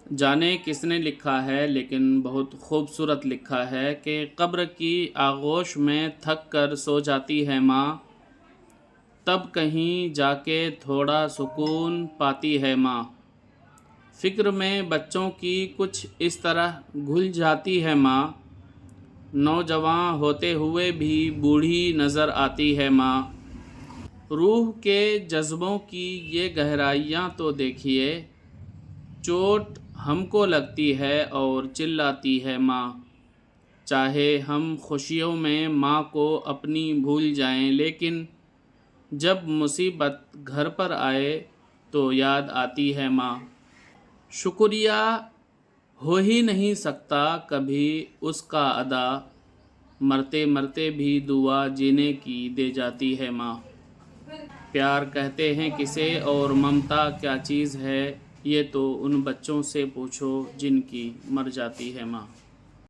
جانے کس نے لکھا ہے، لیکن بہت خوبصورت لکھا ہے کہ قبر کی آغوش میں تھک کر سو جاتی ہے ماں، تب کہیں جا کے تھوڑا سکون پاتی ہے ماں۔ فکر میں بچوں کی کچھ اس طرح گھل جاتی ہے ماں، نوجواں ہوتے ہوئے بھی بوڑھی نظر آتی ہے ماں۔ روح کے جذبوں کی یہ گہرائیاں تو دیکھیے، چوٹ ہم کو لگتی ہے اور چلاتی ہے ماں۔ چاہے ہم خوشیوں میں ماں کو اپنی بھول جائیں، لیکن جب مصیبت گھر پر آئے تو یاد آتی ہے ماں۔ شکریہ ہو ہی نہیں سکتا کبھی اس کا ادا، مرتے مرتے بھی دعا جینے کی دے جاتی ہے ماں۔ پیار کہتے ہیں کسے اور ممتا کیا چیز ہے، یہ تو ان بچوں سے پوچھو جن کی مر جاتی ہے ماں۔